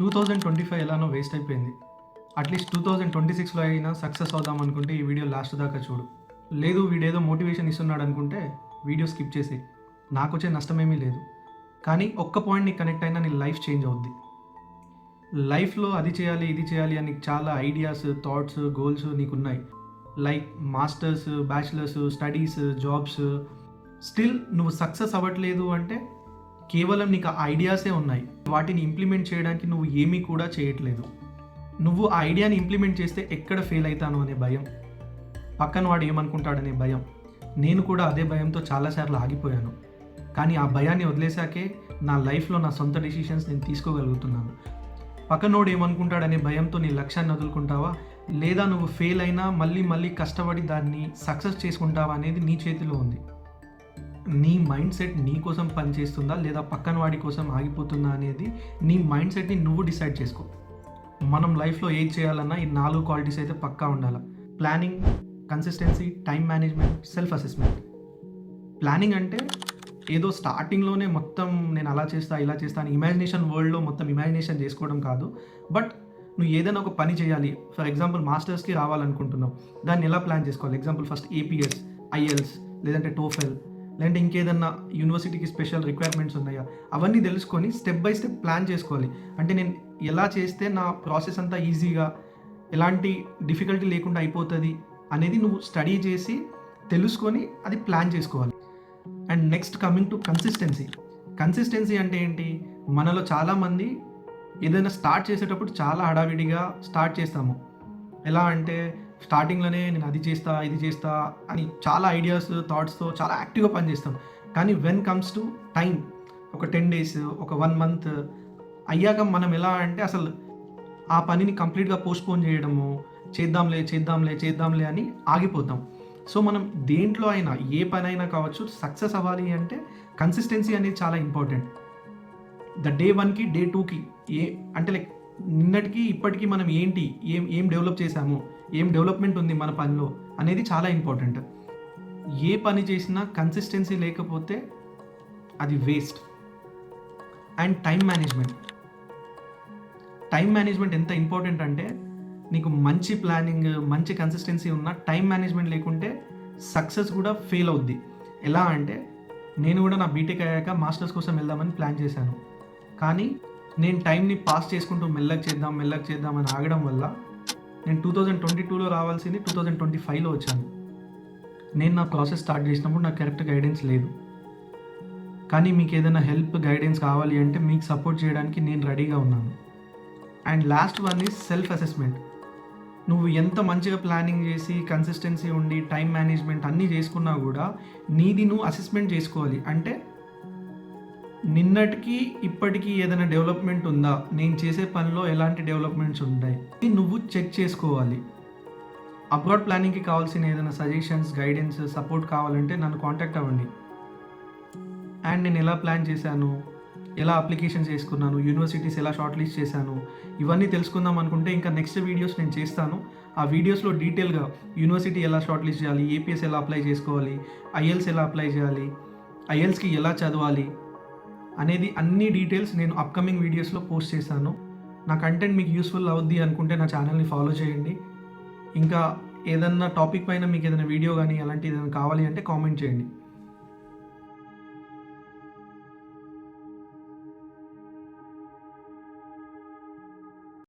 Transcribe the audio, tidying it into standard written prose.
2025 ఎలానో వేస్ట్ అయిపోయింది. అట్లీస్ట్ 2026లో అయినా సక్సెస్ అవుదాం అనుకుంటే ఈ వీడియో లాస్ట్ దాకా చూడు. లేదు వీడేదో మోటివేషన్ ఇస్తున్నాడు అనుకుంటే వీడియో స్కిప్ చేసేయి. నాకొచ్చే నష్టమేమీ లేదు. కానీ ఒక్క పాయింట్ నీకు కనెక్ట్ అయినా నీ లైఫ్ చేంజ్ అవుద్ది. లైఫ్లో అది చేయాలి ఇది చేయాలి అని చాలా ఐడియాస్, థాట్స్, గోల్స్ నీకున్నాయి. Like masters, bachelors, studies, jobs. Still నువ్వు సక్సెస్ అవ్వట్లేదు అంటే కేవలం నీకు ఆ ఐడియాసే ఉన్నాయి. వాటిని ఇంప్లిమెంట్ చేయడానికి నువ్వు ఏమీ కూడా చేయట్లేదు. నువ్వు ఆ ఐడియాని ఇంప్లిమెంట్ చేస్తే ఎక్కడ ఫెయిల్ అవుతాను అనే భయం, పక్కన వాడు ఏమనుకుంటాడనే భయం. నేను కూడా అదే భయంతో చాలాసార్లు ఆగిపోయాను. కానీ ఆ భయాన్ని వదిలేశాకే నా లైఫ్లో నా సొంత డెసిషన్స్ నేను తీసుకోగలుగుతున్నాను. పక్కనోడు ఏమనుకుంటాడనే భయంతో నీ లక్ష్యాన్ని వదులుకుంటావా, లేదా నువ్వు ఫెయిల్ అయినా మళ్ళీ మళ్ళీ కష్టపడి దాన్ని సక్సెస్ చేసుకుంటావా అనేది నీ చేతిలో ఉంది. నీ మైండ్ సెట్ నీ కోసం పనిచేస్తుందా లేదా పక్కన వాడి కోసం ఆగిపోతుందా అనేది నీ మైండ్ సెట్ని నువ్వు డిసైడ్ చేసుకో. మనం లైఫ్లో ఏది చేయాలన్నా ఈ 4 క్వాలిటీస్ అయితే పక్కా ఉండాలి. Planning, consistency, time management, self assessment. Planning అంటే ఏదో స్టార్టింగ్లోనే మొత్తం నేను అలా చేస్తా ఇలా చేస్తా అని ఇమాజినేషన్ వరల్డ్లో మొత్తం ఇమాజినేషన్ చేసుకోవడం కాదు. బట్ నువ్వు ఏదైనా ఒక పని చేయాలి. ఫర్ ఎగ్జాంపుల్ మాస్టర్స్కి రావాలనుకుంటున్నావు, దాన్ని ఎలా ప్లాన్ చేసుకోవాలి? ఎగ్జాంపుల్ ఫస్ట్ ఏపీఎస్, ఐఎల్స్, లేదంటే టోఫెల్, లేదంటే ఇంకేదన్నా యూనివర్సిటీకి స్పెషల్ రిక్వైర్మెంట్స్ ఉన్నాయా, అవన్నీ తెలుసుకొని స్టెప్ బై స్టెప్ ప్లాన్ చేసుకోవాలి. అంటే నేను ఎలా చేస్తే నా ప్రాసెస్ అంతా ఈజీగా, ఎలాంటి డిఫికల్టీ లేకుండా అయిపోతుంది అనేది నువ్వు స్టడీ చేసి తెలుసుకొని అది ప్లాన్ చేసుకోవాలి. And next coming to consistency. Consistency అంటే ఏంటి? మనలో చాలామంది ఏదైనా స్టార్ట్ చేసేటప్పుడు చాలా హడావిడిగా స్టార్ట్ చేస్తాము. ఎలా అంటే స్టార్టింగ్లోనే నేను అది చేస్తా ఇది చేస్తా అని చాలా ఐడియాస్, థాట్స్తో చాలా యాక్టివ్గా పనిచేస్తాం. కానీ వెన్ కమ్స్ టు టైం, ఒక 10 days, ఒక 1 month అయ్యాక మనం ఎలా అంటే అసలు ఆ పనిని కంప్లీట్గా పోస్ట్పోన్ చేయడము, చేద్దాంలే అని ఆగిపోతాం. సో మనం దేంట్లో అయినా, ఏ పని అయినా కావచ్చు, సక్సెస్ అవ్వాలి అంటే కన్సిస్టెన్సీ అనేది చాలా ఇంపార్టెంట్. డే 1కి డే 2కి అంటే లైక్ నిన్నటికి ఇప్పటికీ మనం ఏంటి, ఏం డెవలప్ చేశాము, ఏం డెవలప్మెంట్ ఉంది మన పనిలో అనేది చాలా ఇంపార్టెంట్. ఏ పని చేసినా కన్సిస్టెన్సీ లేకపోతే అది వేస్ట్. అండ్ టైం మేనేజ్మెంట్ ఎంత ఇంపార్టెంట్ అంటే నీకు మంచి ప్లానింగ్, మంచి కన్సిస్టెన్సీ ఉన్న టైం మేనేజ్మెంట్ లేకుంటే సక్సెస్ కూడా ఫెయిల్ అవుద్ది. ఎలా అంటే నేను కూడా నా బీటెక్ అయ్యాక మాస్టర్స్ కోసం వెళ్దామని ప్లాన్ చేశాను. కానీ నేను టైంని పాస్ చేసుకుంటూ మెల్లగా చేద్దాం అని ఆగడం వల్ల నేను 2022లో రావాల్సింది 2025లో వచ్చాను. నేను నా ప్రాసెస్ స్టార్ట్ చేసినప్పుడు నాకు కరెక్ట్ గైడెన్స్ లేదు. కానీ మీకు ఏదైనా హెల్ప్, గైడెన్స్ కావాలి అంటే మీకు సపోర్ట్ చేయడానికి నేను రెడీగా ఉన్నాను. And last one is self assessment. నువ్వు ఎంత మంచిగా ప్లానింగ్ చేసి, కన్సిస్టెన్సీ ఉండి, టైం మేనేజ్మెంట్ అన్నీ చేసుకున్నా కూడా నీది నువ్వు అసెస్మెంట్ చేసుకోవాలి. అంటే నిన్నటికి ఇప్పటికీ ఏదైనా డెవలప్మెంట్ ఉందా, నేను చేసే పనిలో ఎలాంటి డెవలప్మెంట్స్ ఉంటాయి, ఇది నువ్వు చెక్ చేసుకోవాలి. అబ్రాడ్ ప్లానింగ్కి కావాల్సిన ఏదైనా సజెషన్స్, గైడెన్స్, సపోర్ట్ కావాలంటే నన్ను కాంటాక్ట్ అవ్వండి. అండ్ నేను ఎలా ప్లాన్ చేశాను, ఎలా అప్లికేషన్స్ చేసుకున్నాను, యూనివర్సిటీస్ ఎలా షార్ట్ లిస్ట్ చేశాను, ఇవన్నీ తెలుసుకుందాం అనుకుంటే ఇంకా నెక్స్ట్ వీడియోస్ నేను చేస్తాను. ఆ వీడియోస్లో డీటెయిల్గా యూనివర్సిటీ ఎలా షార్ట్ లిస్ట్ చేయాలి, ఏపీఎస్ ఎలా అప్లై చేసుకోవాలి, ఐఎల్స్ ఎలా అప్లై చేయాలి, ఐఎల్స్కి ఎలా చదవాలి అనేది అన్ని డీటెయిల్స్ నేను అప్కమింగ్ వీడియోస్లో పోస్ట్ చేశాను. నా కంటెంట్ మీకు యూస్ఫుల్ అవుద్ది అనుకుంటే నా ఛానల్ని ఫాలో చేయండి. ఇంకా ఏదన్నా టాపిక్ పైన మీకు ఏదైనా వీడియో కానీ అలాంటిది ఏదైనా కావాలి అంటే కామెంట్ చేయండి.